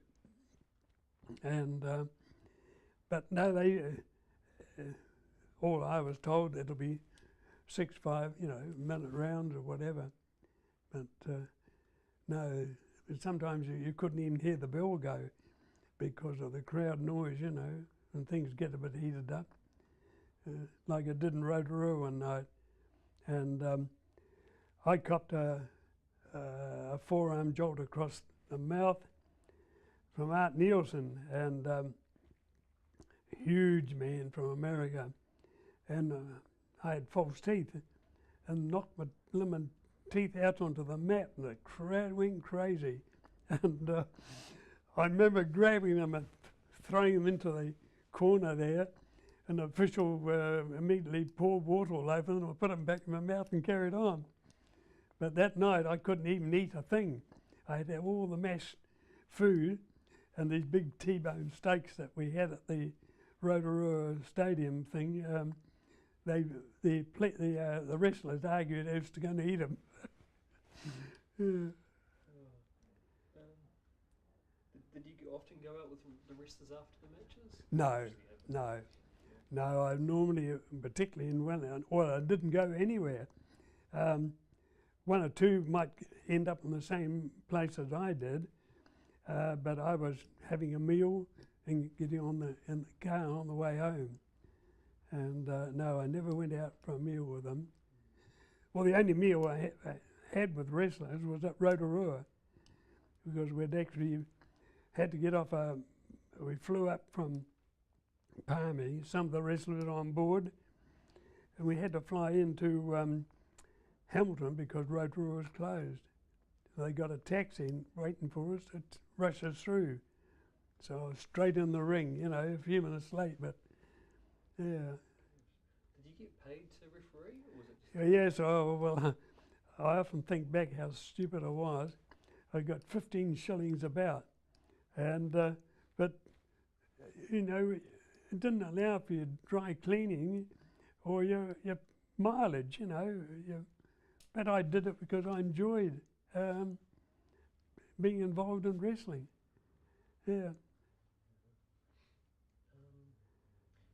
And but no, all I was told, it'll be 6, 5, minute rounds or whatever. But no, sometimes you couldn't even hear the bell go because of the crowd noise, and things get a bit heated up, like it did in Rotorua one night. And I copped a forearm jolt across the mouth, from Art Nielsen, and huge man from America, and I had false teeth, and knocked my lemon teeth out onto the mat, and the crowd went crazy. And I remember grabbing them and throwing them into the corner there, and the official immediately poured water all over them. I put them back in my mouth and carried on. But that night I couldn't even eat a thing. I had to have all the mashed food and these big T-bone steaks that we had at the Rotorua Stadium thing. The wrestlers argued they was going to eat them. Did you often go out with the wrestlers after the matches? No. I normally, particularly in Wellington, I didn't go anywhere. One or two might end up in the same place as I did, but I was having a meal and getting in the car on the way home. And no, I never went out for a meal with them. Well, the only meal I had with wrestlers was at Rotorua, because we'd actually had to get off we flew up from Palmy, some of the wrestlers were on board, and we had to fly into Hamilton because Rotorua was closed. They got a taxi waiting for us to rush us through. So I was straight in the ring, you know, a few minutes late, but yeah. Did you get paid to referee, or was it? Yes, well, I often think back how stupid I was. I got 15 shillings about, and but you know, it didn't allow for your dry cleaning or your mileage, you know. But I did it because I enjoyed being involved in wrestling. Yeah.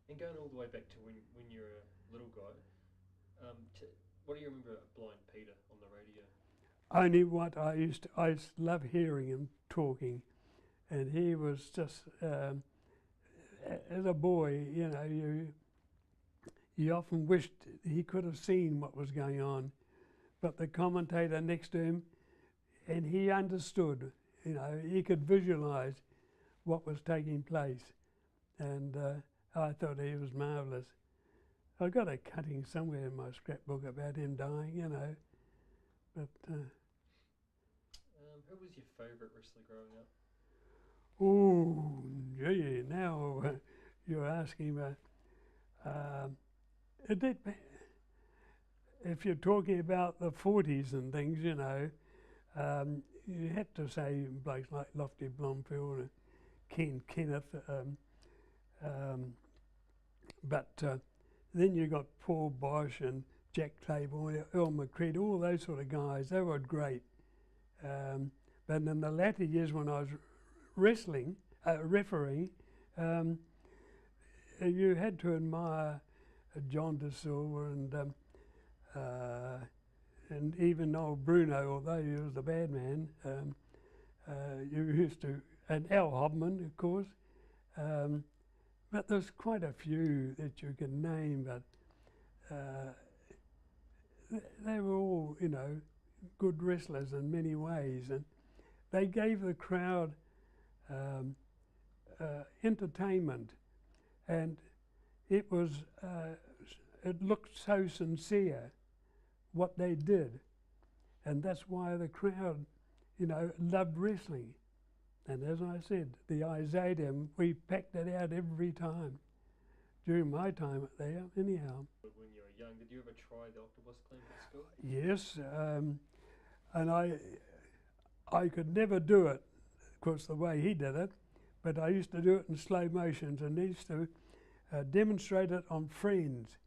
And going all the way back to when you were a little guy, what do you remember of Blind Peter on the radio? Only what I used to love hearing him talking, and he was just, as a boy, you know, you often wished he could have seen what was going on, but the commentator next to him, and he understood, you know, he could visualize what was taking place, and I thought he was marvellous. I got a cutting somewhere in my scrapbook about him dying, you know, but... who was your favourite wrestler growing up? Oh, gee, now you're asking if you're talking about the 40s and things, you know, you had to say blokes like Lofty Blomfield and Ken Kenneth, but then you got Paul Bosch and Jack Claiborne, Earl McCready, all those sort of guys. They were great. But in the latter years when I was refereeing, you had to admire John De Silva and even old Bruno, although he was the bad man. You used to, and Al Hobman, of course. But there's quite a few that you can name, but they were all, you know, good wrestlers in many ways, and they gave the crowd entertainment, and it looked so sincere what they did, and that's why the crowd, you know, loved wrestling. And as I said, the Isadium, we packed it out every time during my time there, anyhow. When you were young, did you ever try the octopus clamp at school? Yes, and I could never do it, of course, the way he did it, but I used to do it in slow motions, and he used to demonstrate it on Friends.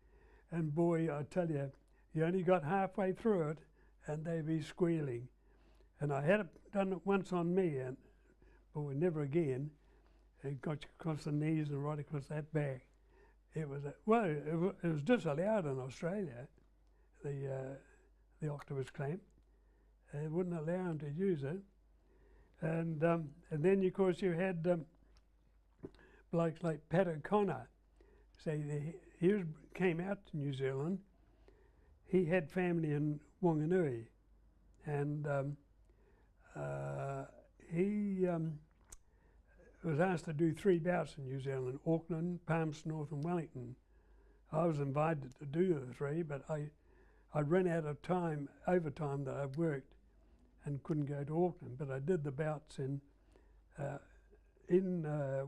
And boy, I tell you, you only got halfway through it, and they'd be squealing. And I had it done it once on me, and boy, never again. It got you across the knees and right across that back. It was it was disallowed in Australia, the octopus clamp. They wouldn't allow them to use it. And then, of course, you had blokes like Pat O'Connor. Say, he came out to New Zealand. He had family in Wanganui, and he was asked to do 3 bouts in New Zealand: Auckland, Palmerston North and Wellington. I was invited to do the 3, but I ran out of time, overtime that I worked, and couldn't go to Auckland. But I did the bouts in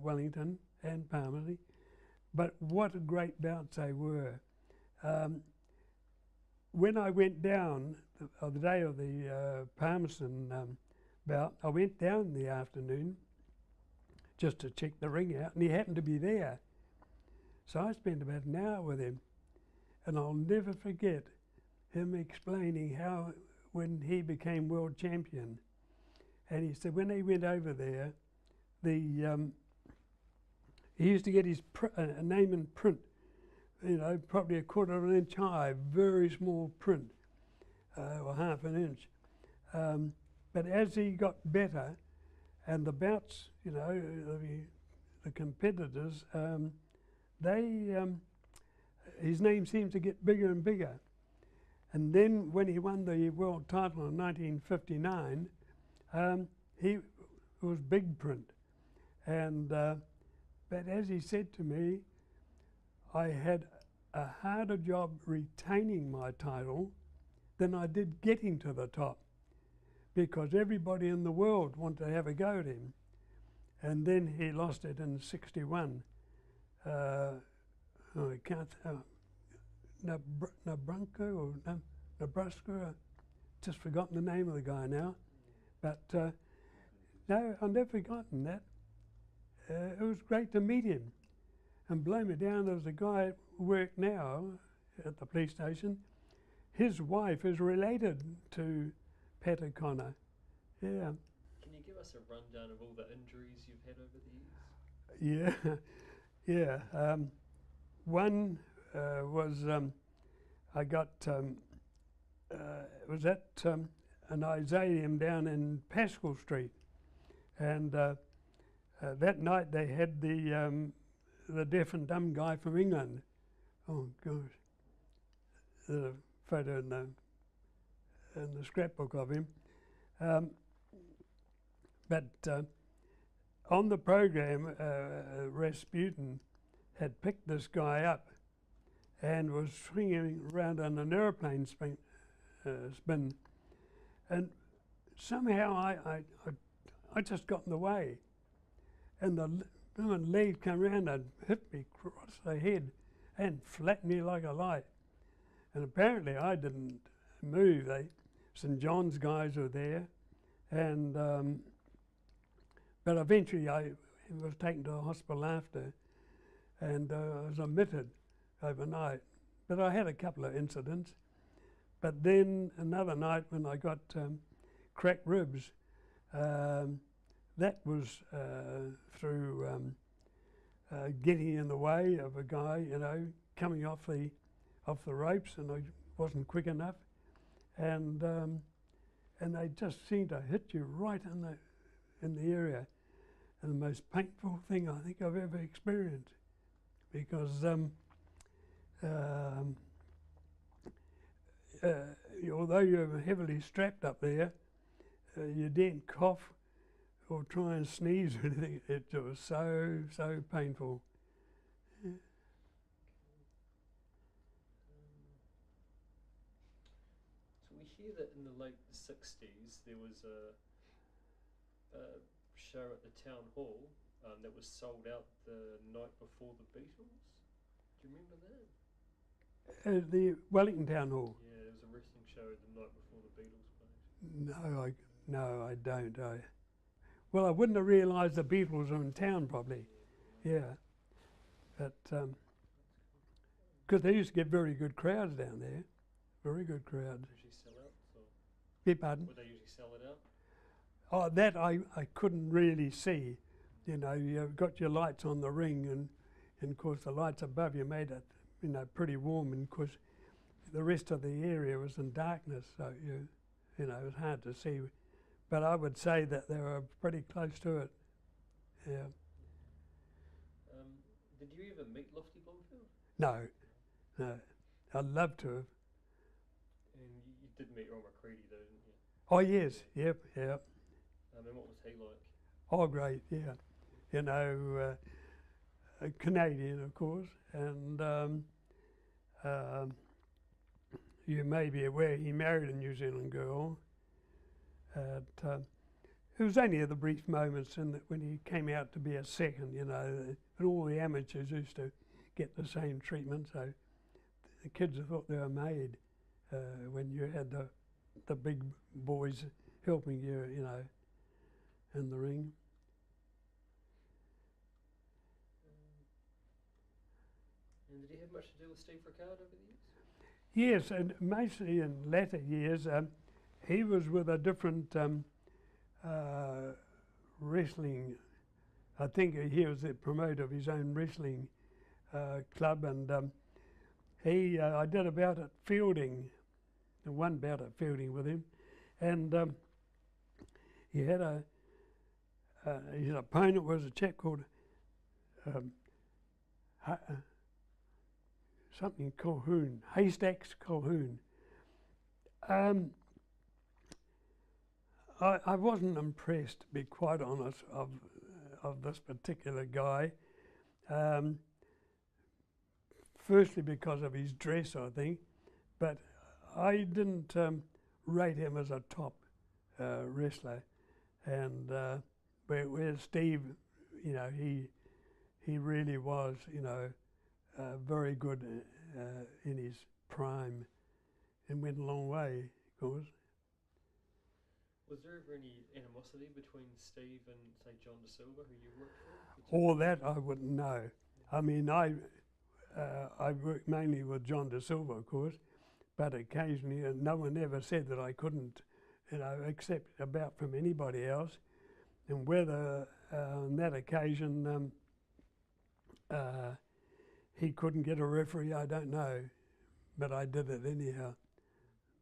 Wellington and Palmerston. But what great bouts they were. When I went down, the day of the Palmerston bout, I went down in the afternoon just to check the ring out, and he happened to be there. So I spent about an hour with him, and I'll never forget him explaining how, when he became world champion, and he said when he went over there, he used to get his name in print, you know, probably a quarter of an inch high, very small print, or half an inch. But as he got better, and the bouts, you know, the competitors, his name seemed to get bigger and bigger. And then when he won the world title in 1959, he was big print. And but as he said to me, I had a harder job retaining my title than I did getting to the top, because everybody in the world wanted to have a go at him. And then he lost it in '61. I can't, Nebraska, I've just forgotten the name of the guy now. But no, I've never forgotten that. It was great to meet him. And blow me down, there's a guy at work now at the police station. His wife is related to Pat O'Connor. Yeah. Can you give us a rundown of all the injuries you've had over the years? Yeah, yeah. One was I got was at an Isaiah down in Pascal Street, and that night they had the deaf and dumb guy from England. Oh gosh, the photo in the scrapbook of him. But on the program, Rasputin had picked this guy up and was swinging around on an airplane spin, and somehow I just got in the way, and the woman lead come around and hit me across the head and flattened me like a light. And apparently I didn't move. St. John's guys were there, and but eventually I was taken to the hospital after, and I was admitted overnight. But I had a couple of incidents. But then another night when I got cracked ribs, that was through getting in the way of a guy, you know, coming off the ropes, and I wasn't quick enough, and they just seemed to hit you right in the area, and the most painful thing I think I've ever experienced, because although you're heavily strapped up there, you didn't cough or try and sneeze or anything. It was so painful. Yeah. So we hear that in the late 60s there was a show at the town hall that was sold out the night before the Beatles. Do you remember that? The Wellington Town Hall. Yeah, there was a wrestling show the night before the Beatles played. No, I don't. Well, I wouldn't have realised the Beatles were in town probably. Yeah, but because they used to get very good crowds down there, very good crowds. Usually sell out. Beg pardon? Would they usually sell it out? Oh, that I couldn't really see. You know, you've got your lights on the ring, and of course the lights above you made it, you know, pretty warm, and of course the rest of the area was in darkness, so you know, it was hard to see. But I would say that they were pretty close to it. Yeah. Did you ever meet Lofty Blomfield? No. I'd love to have. And you did meet Ron McCready though, didn't you? Oh yes, yep. And what was he like? Oh great, yeah. you know, a Canadian, of course, and you may be aware he married a New Zealand girl. It was only the brief moments in that when he came out to be a second, you know, and all the amateurs used to get the same treatment, so the kids thought they were made when you had the big boys helping you, you know, in the ring. And did he have much to do with Steve Rickard over the years? Yes, and mostly in latter years, he was with a different wrestling. I think he was the promoter of his own wrestling club, and I did a bout at Fielding, one bout at Fielding with him, and he had his opponent was a chap called something Colquhoun, Haystacks Colquhoun. I wasn't impressed, to be quite honest, of this particular guy. Firstly because of his dress, I think, but I didn't rate him as a top wrestler. And where Steve, you know, he really was, you know, very good in his prime, and went a long way, of course. Was there ever any animosity between Steve and, say, John De Silva, who you worked for? All that I wouldn't know. I mean, I worked mainly with John De Silva, of course, but occasionally, no one ever said that I couldn't, you know, accept a bout from anybody else. And whether on that occasion he couldn't get a referee, I don't know, but I did it anyhow.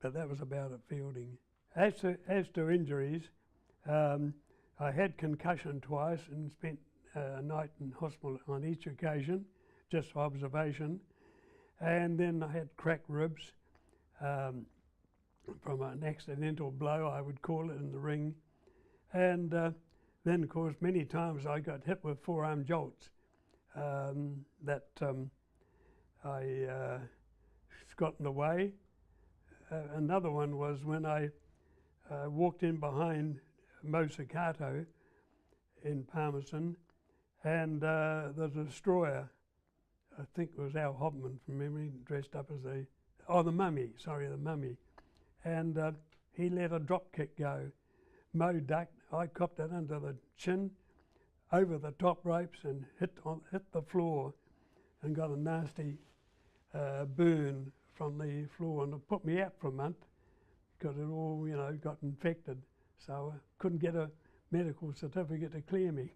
But that was about at Fielding. As to injuries, I had concussion twice and spent a night in hospital on each occasion, just for observation. And then I had cracked ribs from an accidental blow, I would call it, in the ring. And then, of course, many times I got hit with forearm jolts that I got in the way. Another one was when I walked in behind Mo Sakato in Palmerston, and the destroyer, I think it was Al Hobman from memory, dressed up as the Mummy, the Mummy. And he let a drop kick go. Mo ducked, I copped it under the chin, over the top ropes, and hit the floor, and got a nasty burn from the floor, and it put me out for a month because it all, you know, got infected. So I couldn't get a medical certificate to clear me.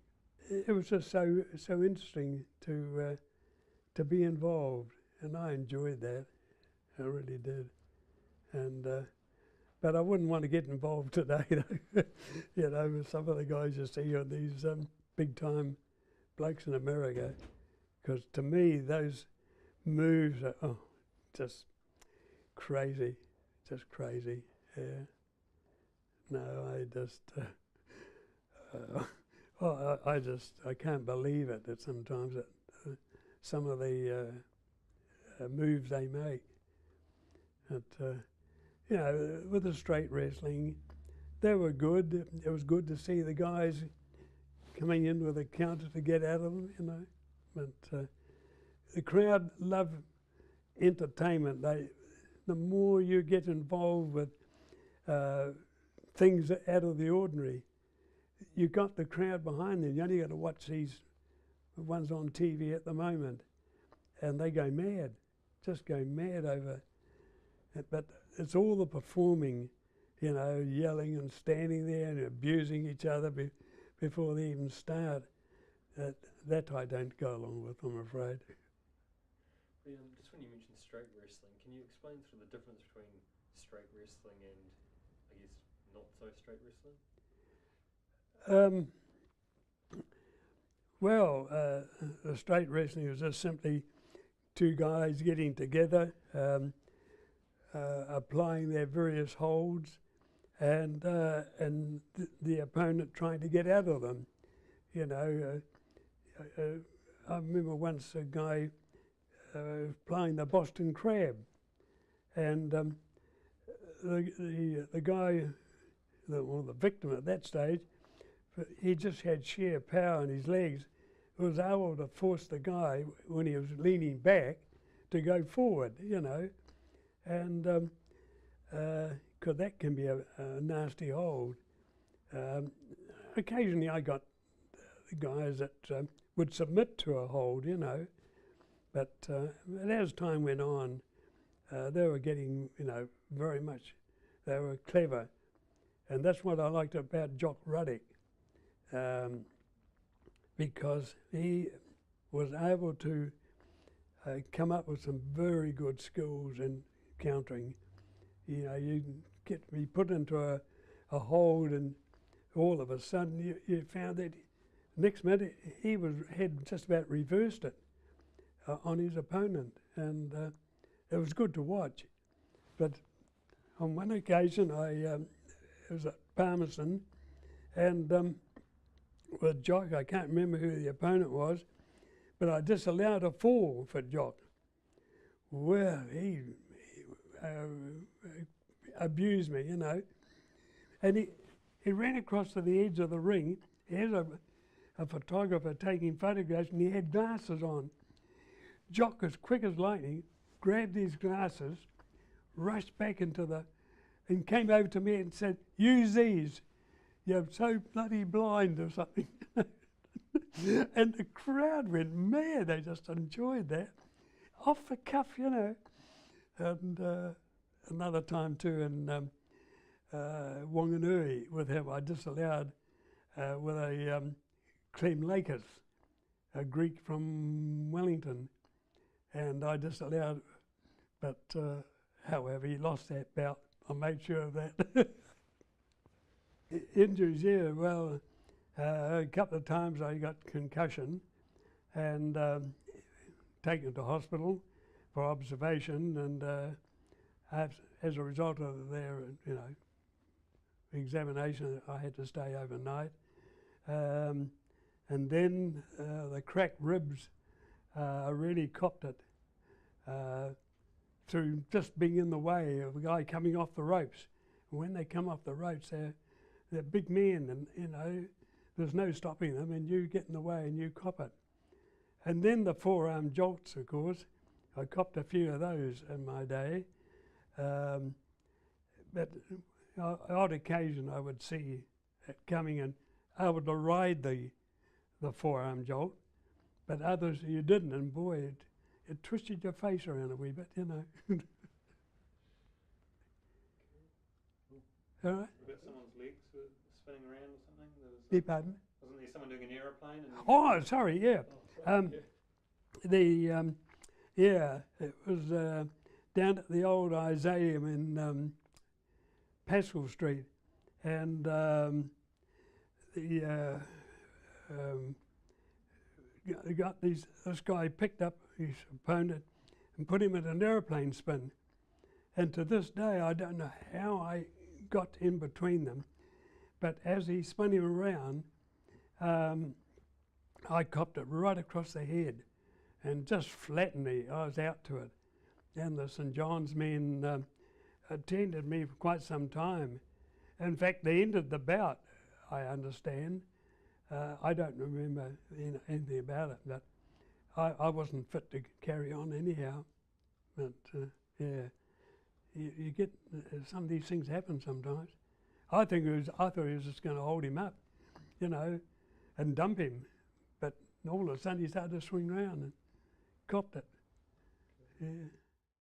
It was just so interesting to be involved, and I enjoyed that. I really did. And but I wouldn't want to get involved today, though. You know, with some of the guys you see on these big-time blokes in America, because to me those moves are just crazy, Yeah. No, I can't believe it that sometimes some of the moves they make. But you know, with the straight wrestling, they were good. It was good to see the guys coming in with a counter to get out of them, you know. But the crowd love entertainment. The more you get involved with things out of the ordinary, you got the crowd behind them. You only got to watch these ones on TV at the moment, and they go mad, just go mad over it. But it's all the performing, you know, yelling and standing there and abusing each other before they even start. That I don't go along with, I'm afraid. Just when you mentioned straight wrestling, can you explain sort of the difference between straight wrestling and, I guess, not so straight wrestling? Well, the straight wrestling is just simply two guys getting together, applying their various holds, and the opponent trying to get out of them. You know, I remember once a guy playing the Boston Crab, and the guy, the victim at that stage, he just had sheer power in his legs. He was able to force the guy, when he was leaning back, to go forward, you know, and because that can be a nasty hold. Occasionally I got guys that would submit to a hold, you know, but as time went on, they were getting, you know, very much, they were clever. And that's what I liked about Jock Ruddock, because he was able to come up with some very good skills in countering. You know, you get to be put into a hold, and all of a sudden you found that next minute he had just about reversed it on his opponent, and it was good to watch. But on one occasion, it was at Palmerston, and with Jock, I can't remember who the opponent was, but I disallowed a fall for Jock. Well, he abused me, you know, and he ran across to the edge of the ring. Here's a photographer taking photographs, and he had glasses on. Jock, as quick as lightning, grabbed these glasses, rushed back and came over to me and said, "Use these. You're so bloody blind," or something. And the crowd went mad. They just enjoyed that. Off the cuff, you know. And another time too in Wanganui with him, I disallowed with a Clem Lakers, a Greek from Wellington, and I disallowed, but however, he lost that bout. I made sure of that. Injuries, yeah, well, a couple of times I got concussion and taken to hospital for observation, and as a result of their, you know, examination, I had to stay overnight. And then the cracked ribs really copped it through just being in the way of a guy coming off the ropes. When they come off the ropes, they're big men, and you know, there's no stopping them, and you get in the way and you cop it. And then the forearm jolts, of course. I copped a few of those in my day. But on odd occasion I would see it coming and able to ride the forearm jolt, but others you didn't, and boy, it twisted your face around a wee bit, you know. All right? About someone's legs were spinning around or something? Beg pardon? Wasn't there someone doing an aeroplane? And Oh, sorry, yeah. Oh, yeah. It was down at the old Isaiah in Pascal Street, and this guy picked up his opponent and put him in an aeroplane spin. And to this day, I don't know how I got in between them, but as he spun him around, I copped it right across the head and just flattened me. I was out to it. And the St. John's men attended me for quite some time. In fact, they ended the bout, I understand. I don't remember anything about it, but I wasn't fit to carry on anyhow. But yeah, you get some of these things happen sometimes. I thought he was just going to hold him up, you know, and dump him. But all of a sudden he started to swing round and copped it. Yeah.